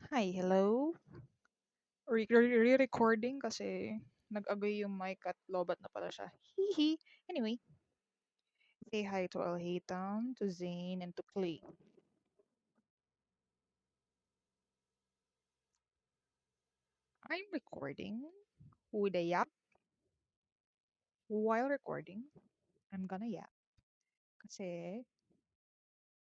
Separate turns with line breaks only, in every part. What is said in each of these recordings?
Hi, hello. Re-recording kasi nag-agoy yung mic at lobat na pala siya. Hihi. Anyway, say hi to Alhaitam, to Zane, and to Clay. I'm recording with a yap. While recording, I'm gonna yap. Kasi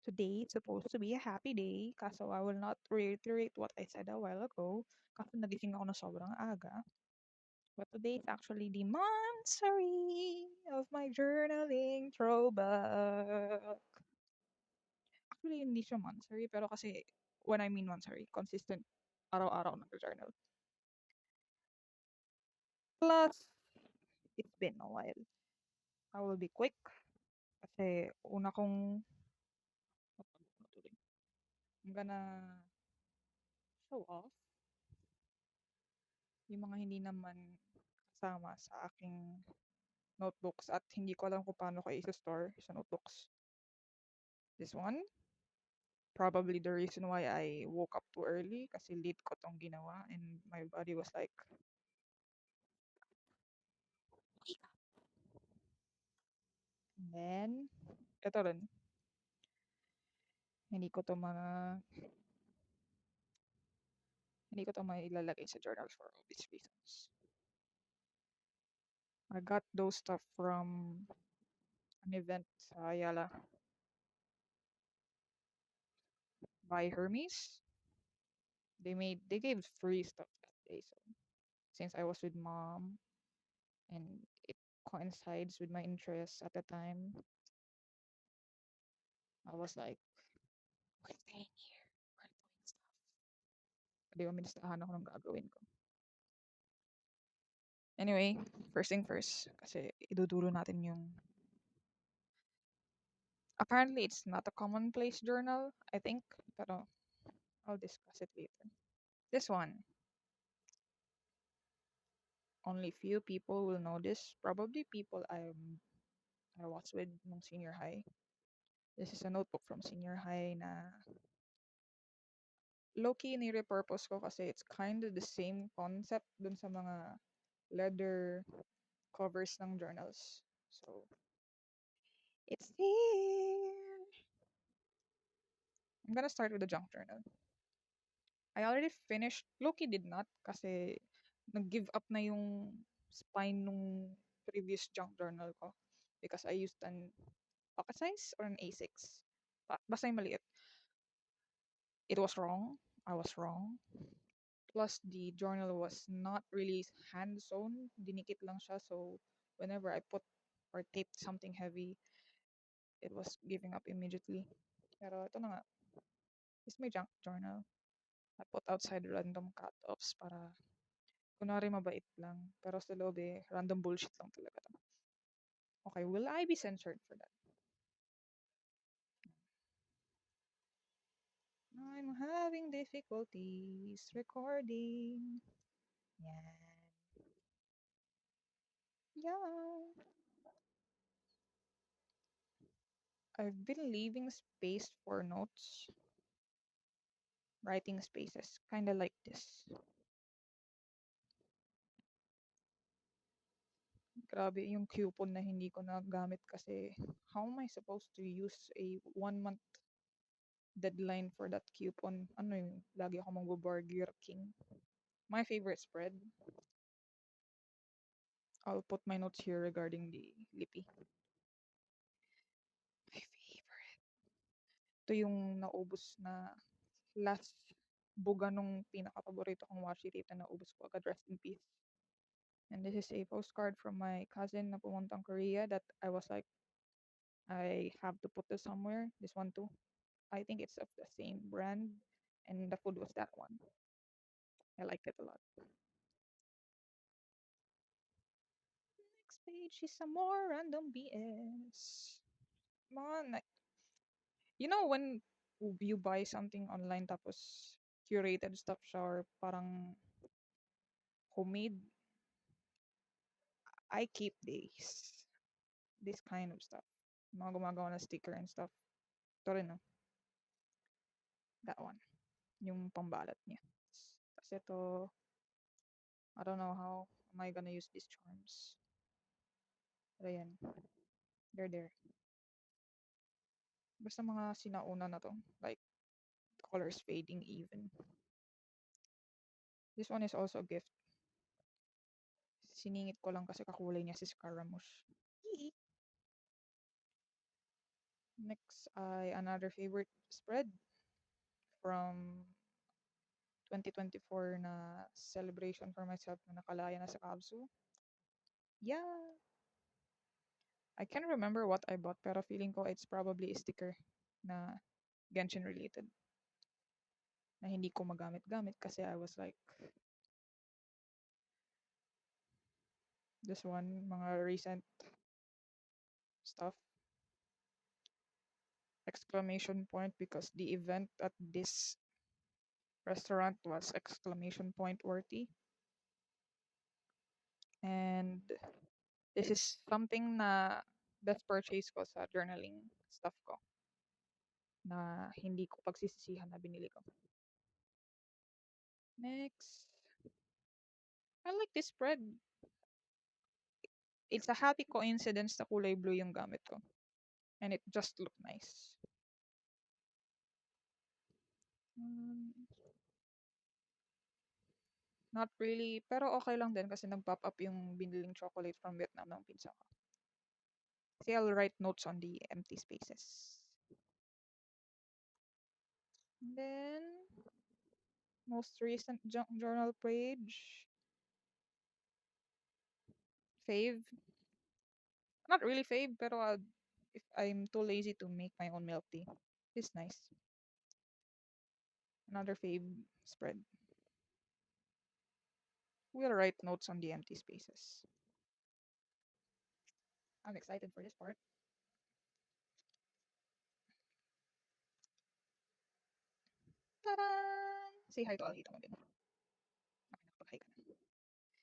today is supposed to be a happy day. Kaso I will not reiterate what I said a while ago. Kasi nagising ako na sobrang aga. But today is actually the monthsary of my journaling throwback. Actually, hindi siya monthsary, pero kasi when I mean monthsary, consistent araw-araw nag-journal. Plus, it's been a while. I will be quick kasi una kong I'm gonna show off yung mga hindi naman kasama sa aking notebooks at hindi ko alam kung paano ko i-store sa notebooks. This one, probably the reason why I woke up too early kasi late ko tong ginawa and my body was like, wake up. And then, ito rin, hindi ko to mga, hindi ko to mailalagay sa journal for obvious reasons. I got those stuff from an event sa Ayala by Hermes. They gave free stuff that day. So since I was with mom and it coincides with my interests at the time, I was like, we're staying here. We're doing stuff. Di ba, ministahan ako ng gagawin ko. Anyway, first thing first, kasi iduduro natin yung apparently it's not a commonplace journal, I think, pero I'll discuss it later. This one, only few people will know this. Probably people I was with nung senior high. This is a notebook from senior high na low-key ni-repurpose ko kasi it's kind of the same concept dun sa mga leather covers ng journals. So, it's here. I'm gonna start with the junk journal. I already finished. Loki did not kasi nag-give up na yung spine nung previous junk journal ko because I used an pocket size or an A6. Basta yung maliit. It was wrong. I was wrong. Plus, the journal was not really hand sewn. Dinikit lang siya. So, whenever I put or taped something heavy, it was giving up immediately. Pero ito na nga. It's my junk journal. I put outside random cut-offs para kunwari mabait lang. Pero sa loob random bullshit lang talaga to. Okay, will I be censored for that? I'm having difficulties recording. Yan. Yeah. I've been leaving space for notes. Writing spaces. Kinda like this. Grabe yung coupon na hindi ko nagamit kasi how am I supposed to use a 1 month deadline for that coupon? Ano yung lagi ako magbo-Burger King. My favorite spread. I'll put my notes here regarding the Lippy. My favorite. Ito yung naubos na last buga nung pinaka-paborito kong washi tape na naubos ko agad. Rest in peace. And this is a postcard from my cousin na pumuntang Korea that I was like, I have to put this somewhere. This one too. I think it's of the same brand. And the food was that one. I liked it a lot. Next page is some more random BS. Man, you know when you buy something online tapos curated stuff siya or parang homemade, I keep this kind of stuff. Mga gumagawa na sticker and stuff. Ito rin, no? That one. yung pambalat niya. Kasi ito, I don't know how am I gonna use these charms. But ayan, they're there. Basta mga sinauna na to, like the colors fading even. This one is also a gift. Siningit ko lang kasi kakulay niya si Scaramouche. Next ay another favorite spread from 2024 na celebration for myself na nakalaya na sa Kabsu. Yeah. I can't remember what I bought pero feeling ko it's probably a sticker na Genshin related. Na hindi ko magamit-gamit kasi I was like this one, mga recent stuff. Exclamation point because the event at this restaurant was exclamation point worthy. And this is something na best purchase ko sa journaling stuff ko na hindi ko pagsisisihan na binili ko. Next. I like this spread. It's a happy coincidence na kulay blue yung gamit ko. And it just looked nice. Not really, pero okay lang din kasi nag-pop up yung biniling chocolate from Vietnam ng pinsan ko. Kasi I'll write notes on the empty spaces. And then, most recent journal page. Fave. Not really fave, pero if I'm too lazy to make my own milk tea, it's nice. Another fave spread. We'll write notes on the empty spaces. I'm excited for this part. Ta-da! Say hi to Alita mo din. Okay, nakapag-hi ka na.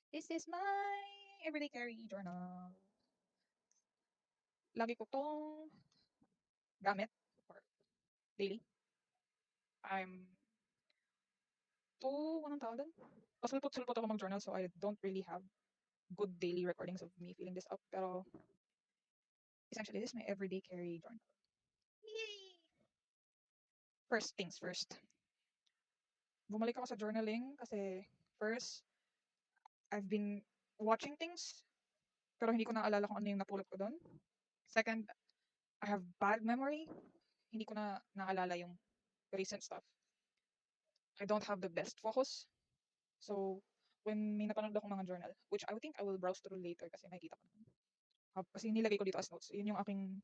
This is my everyday carry journal. Lagi ko tong gamit for daily. I'm anong tawag doon? Pasulpot-sulpot ako mag-journal so I don't really have good daily recordings of me filling this up. Pero essentially, this is my everyday carry journal. Yay! First things first. Bumalik ako sa journaling kasi first, I've been watching things pero hindi ko naalala kung ano yung napulot ko doon. Second, I have bad memory. Hindi ko na naalala yung recent stuff. I don't have the best focus. So, when may napanood akong mga journal, which I think I will browse through later kasi makikita ko naman. Kasi nilagay ko dito as notes. Yun yung aking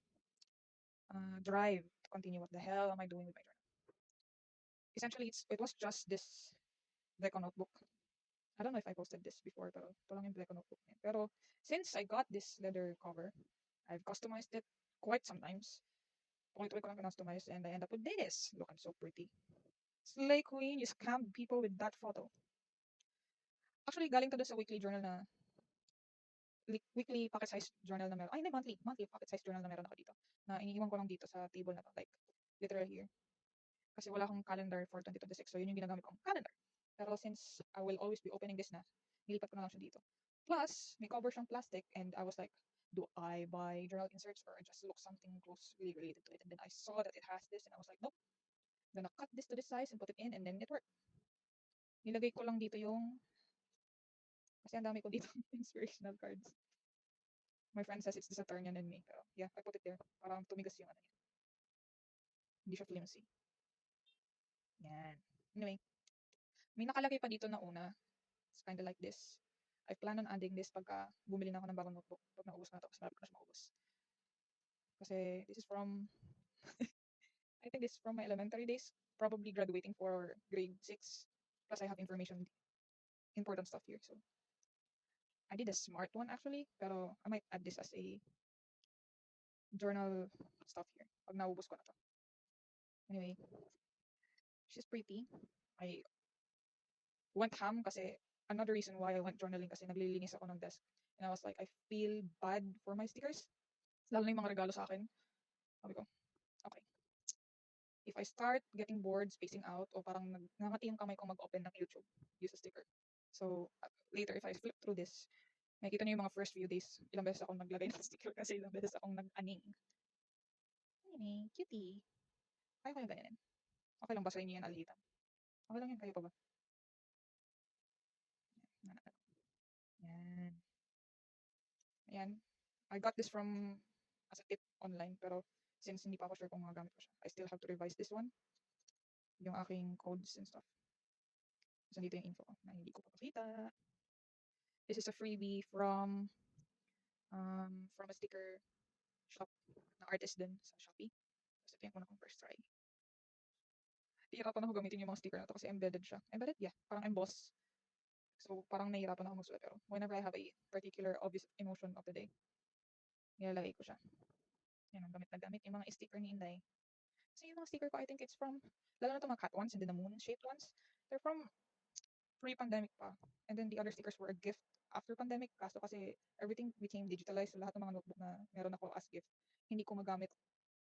drive to continue. What the hell am I doing with my journal? Essentially, it was just this Deco notebook. I don't know if I posted this before, pero ito lang yung Deco notebook niya. Pero since I got this leather cover, I've customized it quite sometimes. Tuloy-tuloy ko lang customize and I end up with this. Look, I'm so pretty. Slay Queen, you scammed people with that photo. Actually, galing to dun sa weekly journal na weekly pocket size journal na meron. Ay, hindi, monthly pocket size journal na meron ako dito. Na iniiwan ko lang dito sa table na to. Like, literally here. Kasi wala akong calendar for 2026. So, yun yung ginagamit kong calendar. Pero since I will always be opening this na, nilipat ko na lang siya dito. Plus, may cover siyang plastic and I was like, do I buy journal inserts or just look something closely related to it? And then I saw that it has this and I was like, nope. I'm gonna cut this to this size and put it in and then it worked. Nilagay ko lang dito yung kasi ang dami ko dito inspirational cards. My friend says it's the Saturnian in me. Pero yeah, I put it there. Parang tumigas yung ano niya. Hindi siya flimsy. Yan. Anyway, may nakalagay pa dito na una. It's kind of like this. I plan on adding this pagka bumili na ako ng bagong notebook. Pag naubos na ito, kasi malapit na siya maubos. Kasi this is from, I think this is from my elementary days. Probably graduating for grade 6. Plus I have important stuff here. So I did a smart one actually. Pero I might add this as a journal stuff here. Pag naubos ko na to. Anyway, she's pretty. I went ham kasi another reason why I went journaling kasi naglilinis ako ng desk. And I was like, I feel bad for my stickers. Lalo na yung mga regalo sa akin. Sabi ko, okay. if I start getting bored, spacing out, o parang nangangati yung kamay ko mag-open ng YouTube, use a sticker. So, later, if I flip through this, makikita niyo yung mga first few days, ilang beses akong naglagay ng sticker kasi ilang beses akong nag-aning. Aning, cutie. Kaya ko yung ganyanin. Okay lang ba sa inyo yan, alitan? Okay lang yan, kayo pa ba? Yan. Ayan. I got this from as a tip online, pero since hindi pa ako sure kung magagamit ko siya, I still have to revise this one, yung aking codes and stuff. So, dito yung info ko na hindi ko papakita. This is a freebie from a sticker shop na artist din sa Shopee. So, ito yung una kong first try. Nahihirapan ako gamitin yung mga sticker na to kasi embedded siya. Embedded? Yeah. Parang emboss. So, parang nahihirapan ako magsulat. Pero whenever I have a particular obvious emotion of the day, nilalagay ko siya. Yan ang gamit na gamit. Yung mga sticker ni Inday. Kasi yung mga sticker ko, I think it's from, lalo na ito mga cat ones and then the moon-shaped ones. They're from pre-pandemic pa. And then the other stickers were a gift after pandemic. Kaso kasi everything became digitalized. So lahat ng mga notebook na meron ako as gift, hindi ko magamit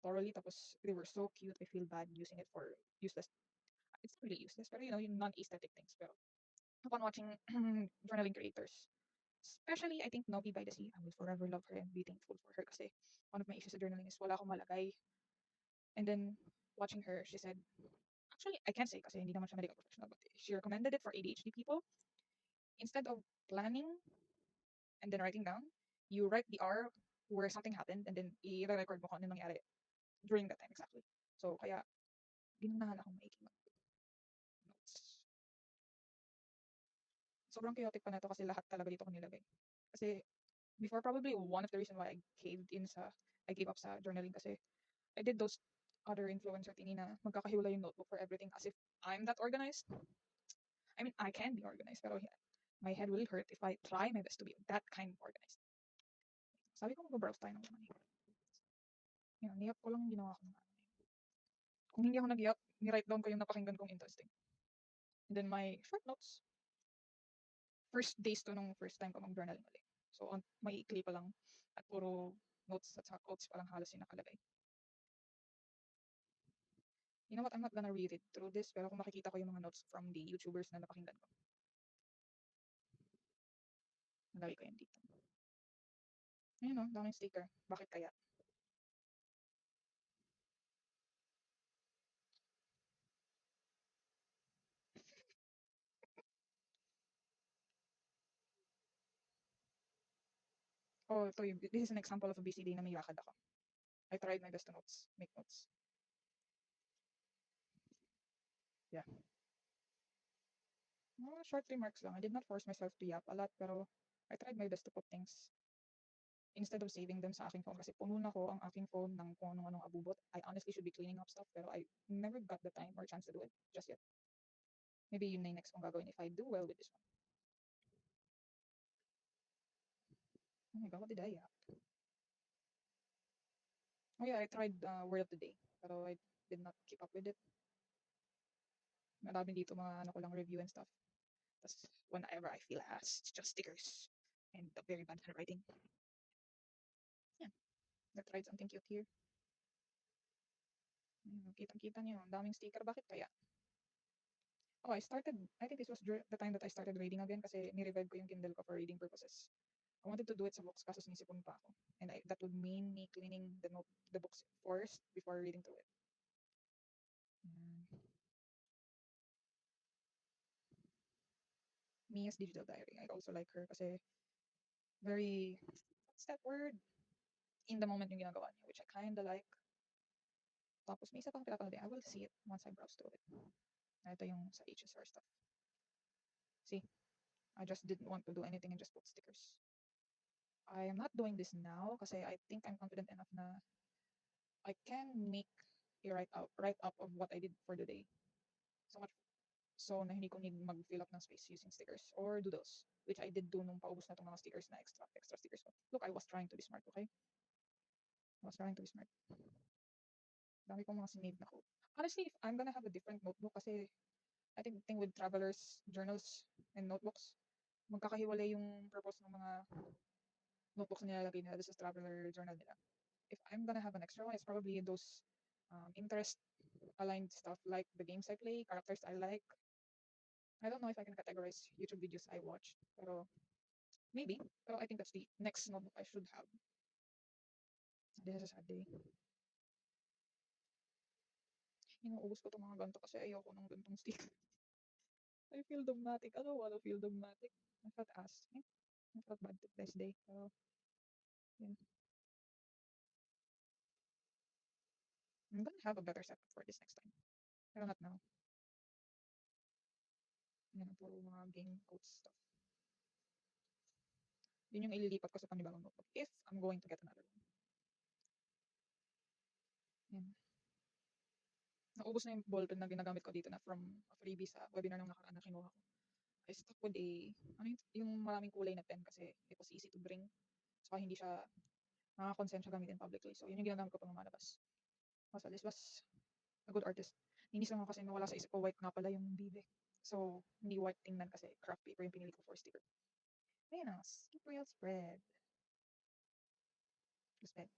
thoroughly. Tapos they were so cute. I feel bad using it for useless. It's not really useless, pero you know, yung non-aesthetic things. Pero upon watching journaling creators, especially I think Novi by the Sea, I will forever love her and be thankful for her kasi one of my issues sa journaling is wala akong malagay. And then watching her, she said, actually, I can't say kasi hindi naman siya medical professional, but she recommended it for ADHD people. Instead of planning and then writing down, you write the hour where something happened and then i-record mo kung ano nangyari during that time exactly. So, kaya, ginunahan akong maiki mag-notes. Sobrang chaotic pa na to kasi lahat talaga dito ko nilagay. Kasi, before probably one of the reason why I gave up sa journaling kasi I did those other influencer thingy na magkakahiwala yung notebook for everything as if I'm that organized. I mean, I can be organized, pero my head will hurt if I try my best to be that kind of organized. Sabi ko mag-browse tayo ng mga yun, niyap ko lang ginawa ko ng ano. Kung hindi ako nag-iyak, ni-write down ko yung napakinggan kong interesting. And then my short notes, first days to nung first time ko mag-journaling ulit. So, may ikli pa lang at puro notes at saka quotes pa lang halos yung nakalagay. You know what, I'm not gonna read it through this, pero kung makikita ko yung mga notes from the YouTubers na napakinggan ko, nalagay ko yan dito. Ayun o, daming sticker. Bakit kaya? Oh, ito yung, this is an example of a busy day na may lakad ako. I tried my best to make notes. Yeah. Short remarks lang. I did not force myself to yap a lot, pero I tried my best to put things instead of saving them sa aking phone kasi puno na ko ang aking phone ng kung anong abubot. I honestly should be cleaning up stuff pero I never got the time or chance to do it just yet. Maybe yun na yung next kong gagawin if I do well with this one. Oh my god, what did I yap? Oh yeah, I tried word of the day pero I did not keep up with it. Marami dito mga ano ko lang review and stuff. Tapos whenever I feel it's just stickers and a very bad handwriting. Yeah, I tried something cute here. Kitang-kita niyo, ang daming sticker. Bakit kaya? Oh, I think this was the time that I started reading again kasi ni-revive ko yung Kindle ko for reading purposes. I wanted to do it sa books kaso sinisipon pa ako. And that would mean me cleaning the books first before reading through it. Mia's Digital Diary. I also like her kasi very, what's that word? In the moment yung ginagawa niya, which I kinda like. Tapos may isa pang pinapanood din. I will see it once I browse through it. Ito yung sa HSR stuff. See? I just didn't want to do anything and just put stickers. I am not doing this now kasi I think I'm confident enough na I can make a write-up of what I did for the day. So much so na hindi ko need mag-fill up ng space using stickers or doodles, which I did do nung paubos na itong mga stickers na extra stickers ko. Look, I was trying to be smart, okay? I was trying to be smart. Dami kong mga sinave na code. Honestly, if I'm gonna have a different notebook kasi I think the thing with travelers, journals, and notebooks, magkakahiwalay yung purpose ng mga notebooks na nilalagay nila sa traveler journal nila. If I'm gonna have an extra one, it's probably those interest aligned stuff like the games I play, characters I like. I don't know if I can categorize YouTube videos I watch, pero maybe. Pero I think that's the next notebook I should have. This is a sad day. Inuubos ko itong mga ganito kasi ayoko ng gantong stick. I feel dogmatic. I don't want to feel dogmatic. I felt ass. I felt bad this day. Pero, yeah. I'm gonna have a better setup for this next time. Pero not now. Yan, puro mga game codes stuff. Yun yung ililipat ko sa panibagong notebook if I'm going to get another one. Yan. Naubos na yung ballpen na ginagamit ko dito na from a freebie sa webinar ng nakaraan na kinuha ko. I stuck with yung maraming kulay na pen kasi it was easy to bring. So hindi siya nakakonsensya gamitin publicly. So yun yung ginagamit ko pang lumalabas. Also, this was a good artist. Inis lang ako kasi nawala sa isip ko white nga pala yung bibe. So, hindi white tingnan kasi craft paper yung pinili ko for sticker. Ayan na, skip real spread. Spread.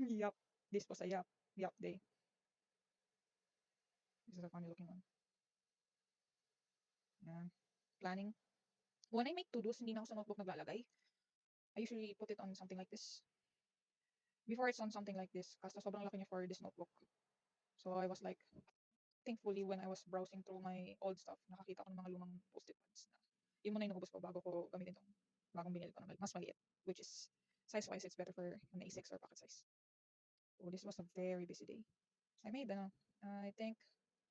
Yup. This was a yup day. This is a funny looking one. Yan. Planning. When I make to-dos, hindi na ako sa notebook naglalagay. I usually put it on something like this. Before it's on something like this, kasi sobrang laki niya for this notebook. So I was like, thankfully when I was browsing through my old stuff, nakakita ko ng mga lumang post-it pads na yun muna inubos ko bago ko gamitin tong bagong binili ko na mas maliit, which is size-wise it's better for an A6 or pocket size. So this was a very busy day. I made I think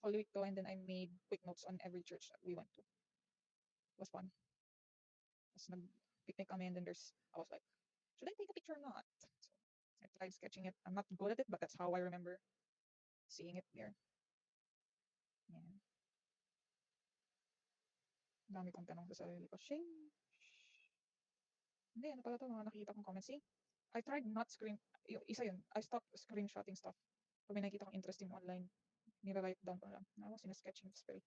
all week to, and then I made quick notes on every church that we went to. It was fun. Tapos nag-picnic kami and then I was like, should I take a picture or not? So I tried sketching it. I'm not good at it, but that's how I remember seeing it there. Yeah. Dami kong tanong sa sarili ko. Shame. Hindi, ano pala ito, mga nakikita kong comments. See, I tried not isa yun, I stopped screenshotting stuff. Pag may nakikita kong interesting online, nire-write down ko na lang. I was in a sketching spell.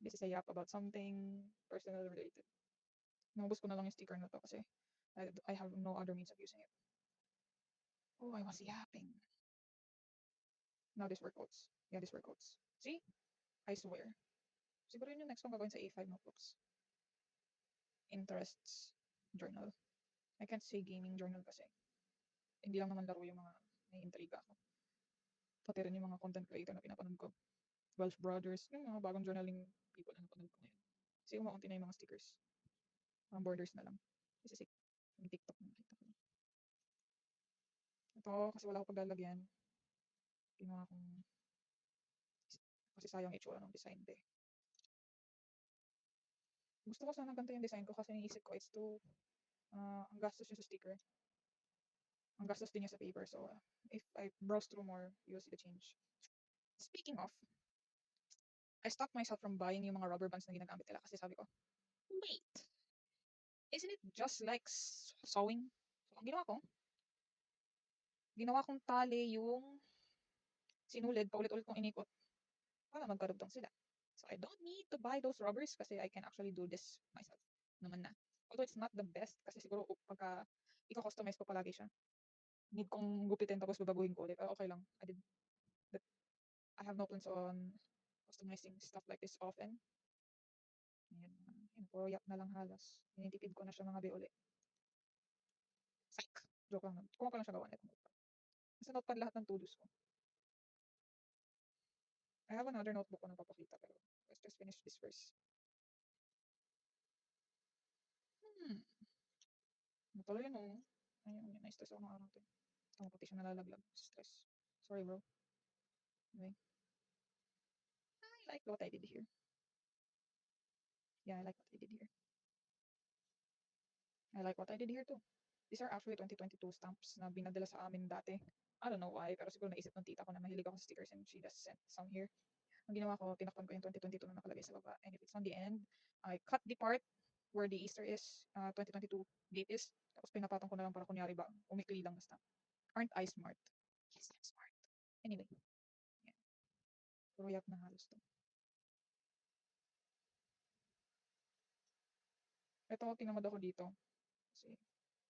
This is a yap about something personal related. Nabos ko na lang yung sticker na to kasi I have no other means of using it. Oh, I was yapping. Now these were quotes. Yeah, these were quotes. See? I swear. Siguro yun yung next kong gagawin sa A5 notebooks. Interests journal. I can't say gaming journal kasi hindi lang naman laro yung mga nai-intriga ako. Pati rin yung mga content creator na pinapanood ko. Welsh Brothers, yung mga bagong journaling people na napanood ko ngayon. Kasi umaunti na yung mga stickers. Mga borders na lang. Kasi yung TikTok na nakita ko. Ito, kasi wala ko paglalagyan. Ginawa kong kasi sayang itsura ng design de. Gusto ko sana ganito yung design ko kasi naisip ko it's too ang gastos yun sa sticker. Ang gastos din niya sa paper. So, if I browse through more, you'll see the change. Speaking of, I stopped myself from buying yung mga rubber bands na ginagamit nila kasi sabi ko, wait, isn't it just like sewing? So, ang ginawa kong tali yung sinulid, paulit-ulit kong inikot para magkarugtong sila. So, I don't need to buy those rubbers kasi I can actually do this myself naman na. Although it's not the best kasi siguro pagka i-customize ko palagi siya. Need kong gupitin tapos babaguhin ko ulit. Pero okay lang. I have no plans on customizing stuff like this often. Yan, puro yak na lang halos. Tinitipid ko na siya mga ulit. Psych! Joke lang. Kung pa lang siya gawa nito. Nasa notepad lahat ng to-dos ko. I have another notebook ko na papakita pero let's just finish this first. Natuloy yun oh. Ayun, na-stress ako ng araw to. Ito pati siya nalalaglag. Stress. Sorry bro. Anyway. I like what I did here. Yeah, I like what I did here. I like what I did here too. These are actually 2022 stamps na binadala sa amin dati. I don't know why, pero siguro naisip ng tita ko na mahilig ako sa stickers and she just sent some here. Ang ginawa ko, tinakpan ko yung 2022 na nakalagay sa baba. And if it's on the end, I cut the part where the Easter is, 2022 date is. Tapos pinapatong ko na lang para kunyari ba, umikli lang na stamp. Aren't I smart? Yes, I'm smart. Anyway. Yeah. Puro yak na halos to. Ito, tinamad ako dito. Kasi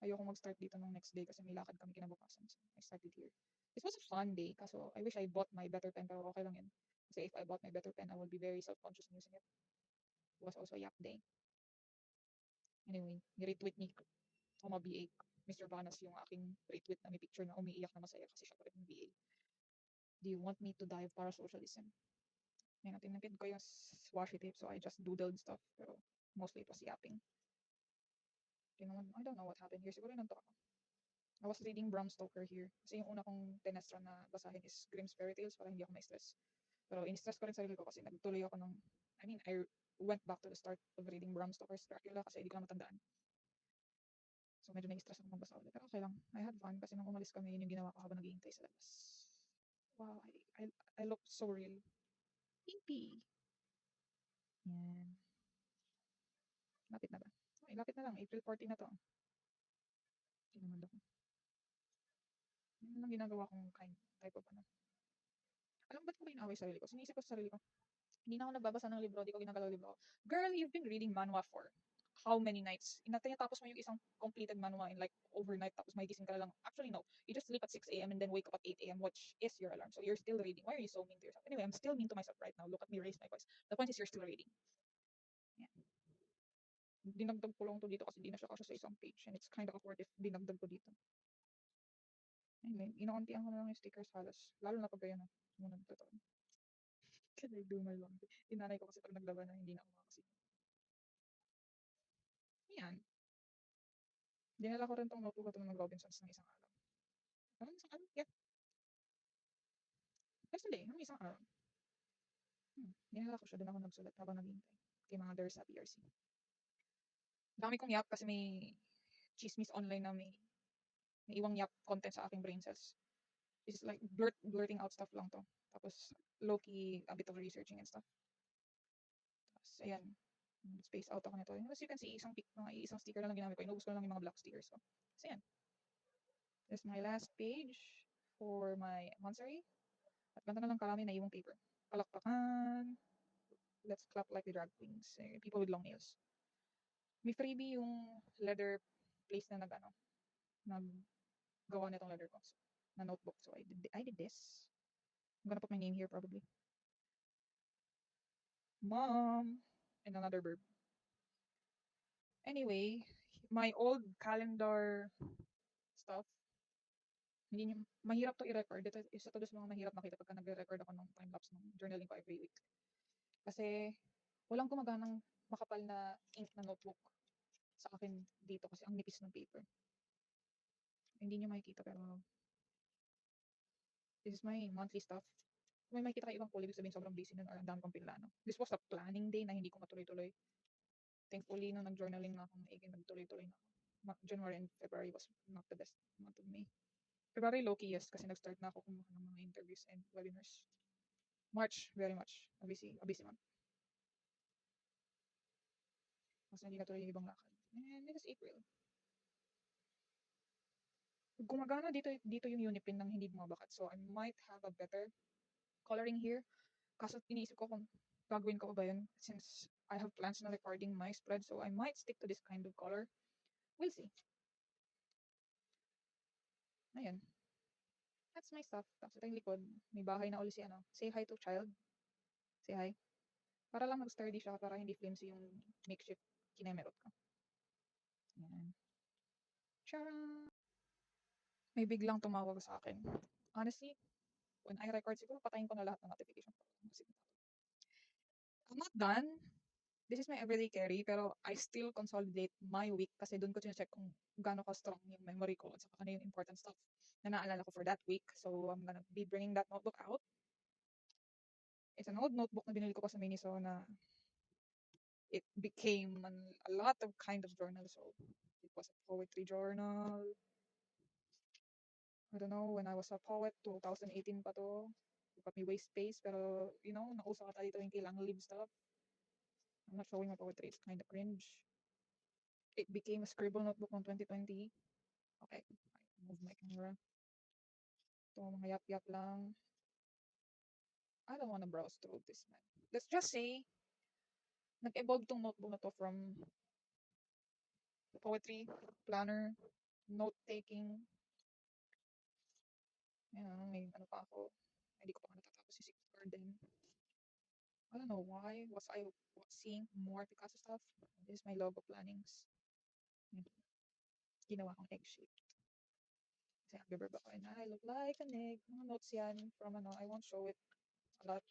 ayoko mag-start dito nung next day kasi may lakad kami kinabukasan. So, I started here. This was a fun day. Kaso, I wish I bought my better pen, pero okay lang yun. Kasi if I bought my better pen, I would be very self-conscious in using it. It was also a yap day. Anyway, ni-retweet ni Toma BA, Mr. Vanas, yung aking retweet na may picture na umiiyak na masaya kasi siya pa rin yung BA. Do you want me to dive para socialism? Yan, tinagid ko yung washi tape, so I just doodled stuff. Pero mostly it was yapping. I don't know what happened here. Siguro nantok ako. I was reading Bram Stoker here. Kasi yung una kong tinestra na basahin is Grimm's Fairy Tales para hindi ako ma-stress. Pero in-stress ko rin sarili ko kasi nagtuloy ako ng, I went back to the start of reading Bram Stoker's Dracula kasi hindi ko na matandaan. So medyo na-stress ako magbasa ulit. Pero okay lang. I had fun kasi nung umalis kami, yun yung ginawa ko habang naghihintay sa labas. Wow, I look so real. Pimpy. Yan. Lapit na ba? Okay, lapit na lang. April 14 na to. Tinamad ako. Yun lang ginagawa kong type of ano. Alam ba't ko ba inaaway sarili ko? Sinisip ko sa sarili ko. Hindi na ako nagbabasa ng libro, di ko ginagalaw libro. Girl, you've been reading manhwa for how many nights? Tinatapos mo yung isang completed manhwa in like overnight tapos may gising ka lang. Actually, no. You just sleep at 6 a.m. and then wake up at 8 a.m. which is your alarm. So you're still reading. Why are you so mean to yourself? Anyway, I'm still mean to myself right now. Look at me raise my voice. The point is you're still reading. Yeah. Dinagdag ko lang to dito kasi di na siya kasya sa isang page and it's kind of awkward if dinagdag ko dito. Anyway, inauntian ko na lang yung stickers halos. Lalo na pag ganyan na. Sumunod ko to. Can I do my laundry? Inanay ko kasi pag naglaba na hindi na ako makakasipin. Yan. Dinala ko rin tong notebook at ng Robinsons ng isang araw. Parang isang araw? Yeah. Yesterday, ng isang araw. Dinala ko siya, doon ako nagsulat habang naghihintay. Kay mga Ders sa PRC. Dami kong yap kasi may chismis online na may iwang yap content sa aking brain cells. It's like blurting out stuff lang to. Tapos low-key, a bit of researching and stuff. Tapos, ayan. Space out ako nito. As you can see, isang sticker lang ginamit ko. Inubos ko lang yung mga black stickers ko. So, yan. This is my last page for my monthsary. At ganda na lang karami na iwang paper. Palakpakan. Let's clap like the drag queens. People with long nails. May freebie yung leather place na naggawa nitong leather ko. Na notebook. So I did this. I'm gonna put my name here probably. Mom! And another verb. Anyway, my old calendar stuff, hindi mahirap to i-record. Ito isa to sa mga mahirap makita pagka nagre-record ako ng time-lapse ng journaling ko every week. Kasi walang gumaganang makapal na ink na notebook sa akin dito kasi ang nipis ng paper. Hindi nyo makikita pero this is my monthly stuff. Kung may makikita kayo ibang kulay, ibig sabihin sobrang busy nun or ang dami kong pinlano. This was a planning day na hindi ko matuloy-tuloy. Thankfully, nung nag-journaling na ako, nagtuloy-tuloy na ako. January and February was not the best month of me. February low-key, yes, kasi nag-start na ako kumuha ng mga interviews and webinars. March, very much a busy month. Kasi hindi natuloy yung ibang lakad. And it is April. Gumagana dito yung Unipin nang hindi bumabakat. So I might have a better coloring here. Kaso iniisip ko kung gagawin ko ba yun since I have plans na recording my spread. So I might stick to this kind of color. We'll see. Ayan. That's my stuff. Tapos ito yung likod. May bahay na uli si ano. Say hi to child. Say hi. Para lang mag-sturdy siya para hindi flimsy yung makeshift kinemerot ko. Ayan. Charan! May biglang tumawag sa akin. Honestly, when I record siguro, patayin ko na lahat ng notification. I'm not done. This is my everyday carry, pero I still consolidate my week kasi doon ko check kung gaano ka strong yung memory ko at saka ano yung important stuff na naalala ko for that week. So, I'm gonna be bringing that notebook out. It's an old notebook na binili ko pa sa Miniso na it became a lot of kind of journal. So, it was a poetry journal. I don't know, when I was a poet, 2018 pa to. Got me waste space, pero, nauso ka dito yung kailangan live stuff. I'm not showing my poetry, it's kind of cringe. It became a scribble notebook in 2020. Okay, I move my camera. Ito, mga yap-yap lang. I don't wanna browse through this, man. Let's just say, nag-evolve tong notebook na to from the poetry planner note-taking. May ano pa ako. Hindi ko pa nga natatapos yung sixth garden. I don't know why. Was I seeing more Picasso stuff? This is my logo plannings. Yan. Ginawa kong egg shape. Kasi nag-verb ako and I look like an egg. Mga notes yan from I won't show it a lot.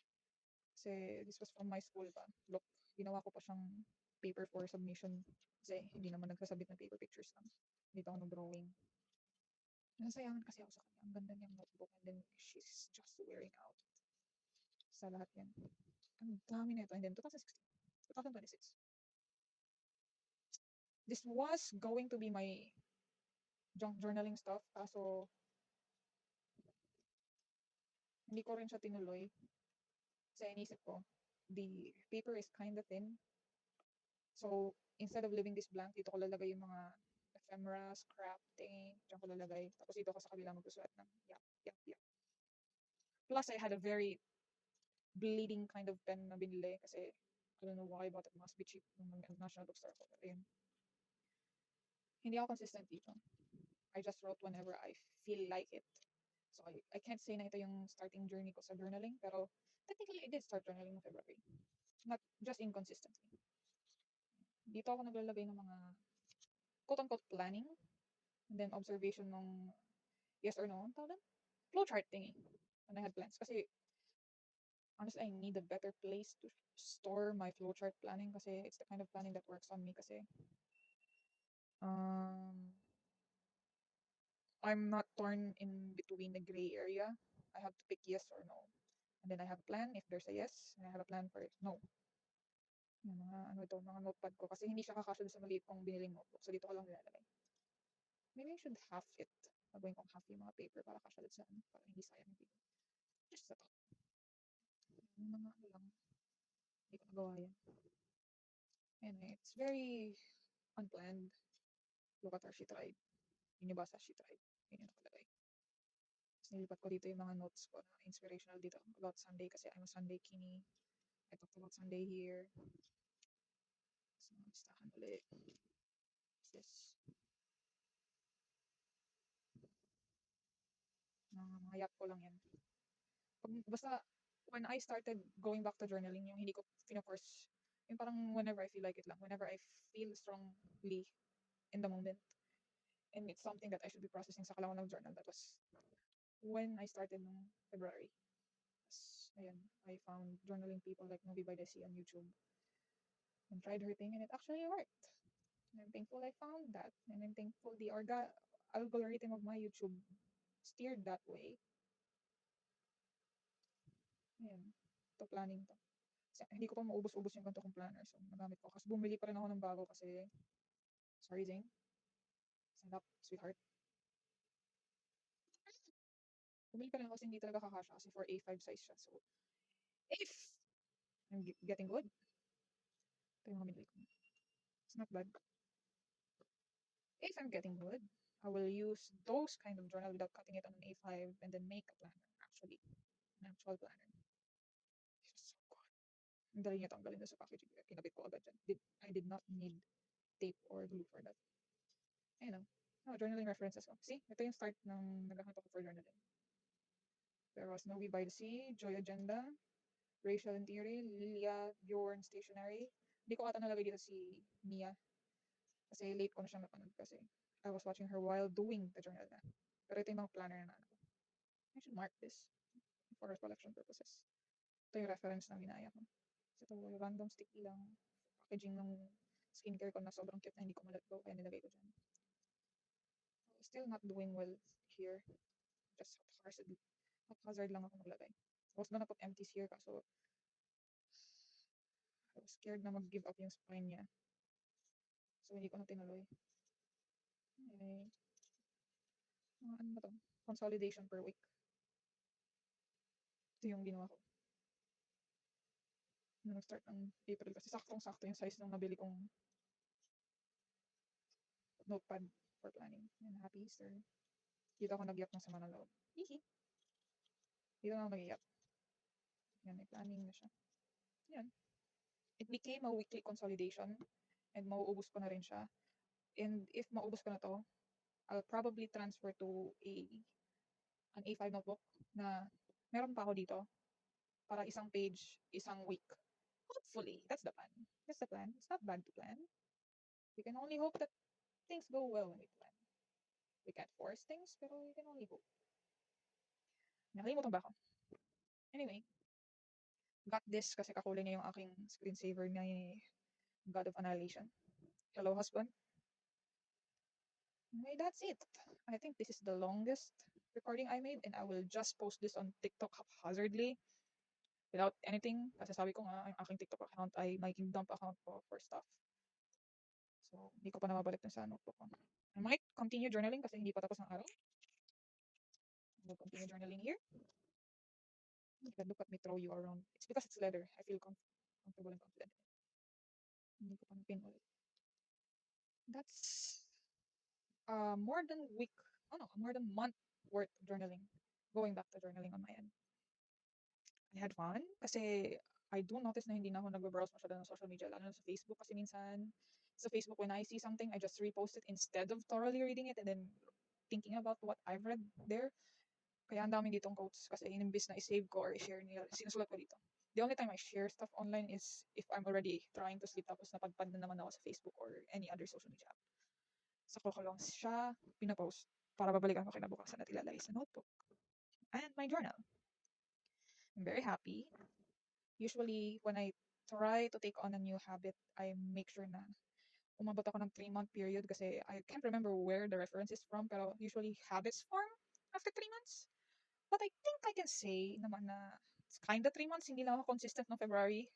Kasi this was from my school pa. Look, ginawa ko pa siyang paper for submission. Kasi hindi naman nagsasabit ng paper pictures lang. Dito ako nag-drawing. Nasasayangan kasi ako sa kanya. Ang ganda niyang notebook and then she's just wearing out. Sa lahat yan. Ang dami na ito. And then 2016, 2026. This was going to be my junk journaling stuff. Kaso, hindi ko rin siya tinuloy. Kasi inisip ko, the paper is kind of thin. So, instead of leaving this blank, dito ko lalagay yung mga ephemera, scrap thing. Diyan ko lalagay. Tapos dito ko sa kabila magsusulat ng yap, yap, yap. Plus, I had a very bleeding kind of pen na binili kasi I don't know why, but it must be cheap nung National Bookstore ko. Pero yun, hindi ako consistent dito. I just wrote whenever I feel like it. So I can't say na ito yung starting journey ko sa journaling, pero technically I did start journaling in February. Not just inconsistently. Dito ako naglalagay ng mga quote-unquote planning and then observation ng yes or no, ang tawag doon? Flowchart thingy when I had plans. Kasi honestly, I need a better place to store my flowchart planning kasi it's the kind of planning that works on me kasi I'm not torn in between the gray area. I have to pick yes or no. And then I have a plan if there's a yes, and I have a plan for no. Yung mga notepad ko. Kasi hindi siya kakasya sa maliit kong biniling notebook. So dito ko lang nilalagay. Maybe I should half it. Gagawin kong half yung mga paper para kasya sa para hindi sayang yung paper. Just sa top. Yung mga lang. Hindi ko nagawa yan. Anyway, it's very unplanned. Look at her, she tried. Inibasa, she tried. Yun yung nakalagay. Tapos nilipat ko dito yung mga notes ko na inspirational dito about Sunday kasi I'm a Sunday kini. I talked about Sunday here. So, listahan ulit. This. Mga yap ko lang yan. Basta, when I started going back to journaling, yung hindi ko pinaforce, yung parang whenever I feel like it lang, whenever I feel strongly in the moment, and it's something that I should be processing sa kailangan ng journal, that was when I started nung February. Ayan, I found journaling people like Movie by the Sea on YouTube and tried her thing and it actually worked. And I'm thankful I found that. And I'm thankful the algorithm of my YouTube steered that way. Ayan, ito planning to. Kasi hindi ko pa maubos-ubos yung ganito kong planner. So, nagamit ko. Kasi bumili pa rin ako ng bago kasi, sorry Zane. Stand up, sweetheart. Bumili pa rin ako kasi hindi talaga kakasya kasi for A5 size siya. So, if I'm getting good, ito yung mga binili ko. It's not bad. If I'm getting good, I will use those kind of journal without cutting it on an A5 and then make a planner, actually. An actual planner. It's so good. Ang dali niya tanggalin sa packaging. Kinabit ko agad dyan. I did not need tape or glue for that. Ayun o. Journaling references ko. See, ito yung start ng naghahanap ako for journaling. There was Novi by the Sea, Joy Agenda, Racial and Theory, Lilia, Bjorn, Stationery. Hindi ko ata nalagay dito si Mia. Kasi late ko na siya napanood kasi I was watching her while doing the journal na. Pero ito yung mga planner na ano. I should mark this for collection purposes. Ito yung reference na ginaya ko. So, ito random sticky lang. Packaging ng skincare ko na sobrang cute na hindi ko malat go kaya nilagay ko dyan. Still not doing well here. Just haphazard lang ako naglagay. I was gonna put empties here kaso I was scared na mag-give up yung spine niya. So, hindi ko na tinuloy. Anyway, ano ba to? Consolidation per week. Ito yung ginawa ko. Nung nag-start ng April kasi saktong-sakto yung size nung nabili kong notepad for planning. And happy Easter. Dito ako nag-yap ng sama ng loob. Hihi. Dito na ako nag-yap. Yan, may planning na siya. Yan. It became a weekly consolidation and mauubos ko na rin siya. And if maubos ko na to, I'll probably transfer to an A5 notebook na meron pa ako dito para isang page, isang week. Hopefully, that's the plan. That's the plan. It's not bad to plan. We can only hope that things go well when we plan. We can't force things, pero we can only hope. Nakalimutan ba ako? Anyway, got this kasi kakulay niya yung aking screensaver ni God of Annihilation. Hello, husband. Anyway, that's it. I think this is the longest recording I made and I will just post this on TikTok haphazardly without anything. Kasi sabi ko nga, ang aking TikTok account ay making dump account ko for stuff. So, hindi ko pa na mabalik na sa notebook ko. I might continue journaling kasi hindi pa tapos ng araw. I'll continue journaling here. You can look at me throw you around. It's because it's leather. I feel comfortable and confident. Hindi ko pa na-pin ulit. That's more than week, oh no, more than month worth of journaling. Going back to journaling on my end. I had fun kasi I do notice na hindi na ako nag-browse masyado ng social media, lalo na sa Facebook kasi minsan sa Facebook when I see something, I just repost it instead of thoroughly reading it and then thinking about what I've read there. Kaya ang dami ditong quotes kasi inimbis na i-save ko or i-share nila, sinusulat ko dito. The only time I share stuff online is if I'm already trying to sleep tapos napadpad na naman ako sa Facebook or any other social media app. Saka ko lang siya pinapost para babalikan ko kinabukasan at ilalagay sa notebook. And my journal. I'm very happy. Usually, when I try to take on a new habit, I make sure na umabot ako ng 3-month period kasi I can't remember where the reference is from, pero usually habits form after 3 months. But I think I can say naman na it's kinda 3 months, hindi lang ako consistent no February.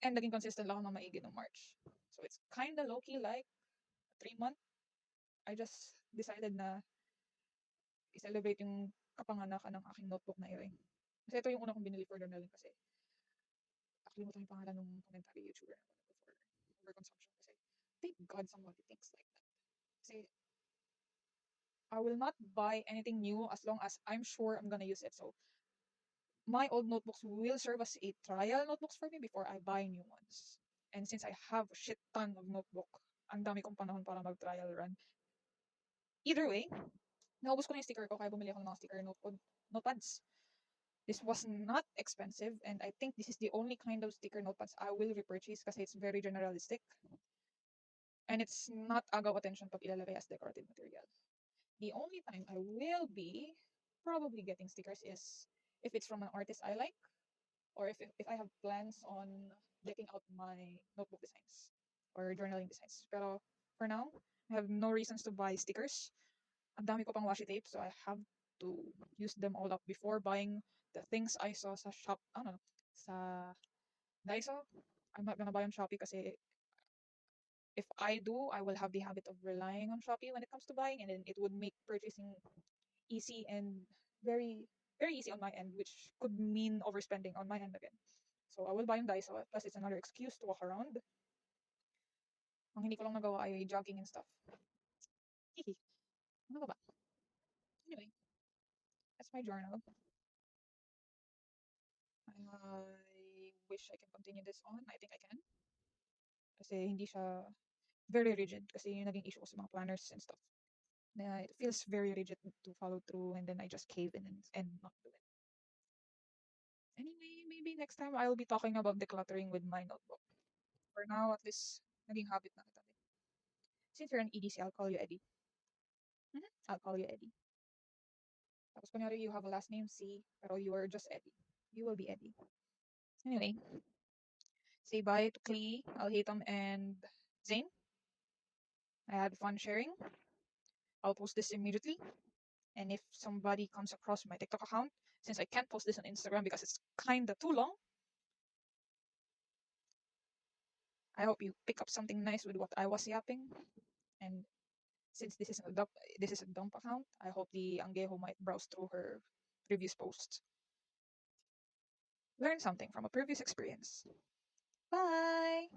And naging consistent lang ako ng maigi no March. So it's kinda low-key like 3 month. I just decided na i-celebrate yung kapanganakan ng aking notebook na iyon. Kasi ito yung una kong binili for journaling kasi nakalimutan yung pangalan ng commentary YouTuber na for overconsumption kasi thank God somebody thinks like that. Kasi I will not buy anything new as long as I'm sure I'm gonna use it. So my old notebooks will serve as a trial notebooks for me before I buy new ones. And since I have a shit ton of notebook, ang dami kong panahon para mag-trial run. Either way, naubos ko na yung sticker ko kaya bumili ako ng mga sticker notepads. This was not expensive and I think this is the only kind of sticker notepads I will repurchase kasi it's very generalistic. And it's not agaw attention pag ilalagay as decorative material. The only time I will be probably getting stickers is if it's from an artist I like or if I have plans on decking out my notebook designs or journaling designs. Pero for now, I have no reasons to buy stickers. Ang dami ko pang washi tape, so I have to use them all up before buying the things I saw sa shop, ano, sa Daiso. I'm not gonna buy on Shopee kasi if I do, I will have the habit of relying on Shopee when it comes to buying, and then it would make purchasing easy and very, very easy on my end, which could mean overspending on my end again. So I will buy on Daiso, plus it's another excuse to walk around. Ang hindi ko lang nagawa ay jogging and stuff. Hihi. Ano ba ba? Anyway, that's my journal. I wish I can continue this on. I think I can. Kasi hindi siya very rigid kasi yung naging issue ko sa mga planners and stuff. It feels very rigid to follow through and then I just cave in and not do it. Anyway, maybe next time I'll be talking about decluttering with my notebook. For now, at least naging habit na kita. Since you're an EDC, I'll call you Eddie. I'll call you Eddie. Tapos kunyari you have a last name C, pero you are just Eddie. You will be Eddie. Anyway, say bye to Klee, Alhitam, and Zane. I had fun sharing. I'll post this immediately. And if somebody comes across my TikTok account, since I can't post this on Instagram because it's kinda too long, I hope you pick up something nice with what I was yapping. And since this is a dump account, I hope the Anggeho might browse through her previous posts. Learn something from a previous experience. Bye!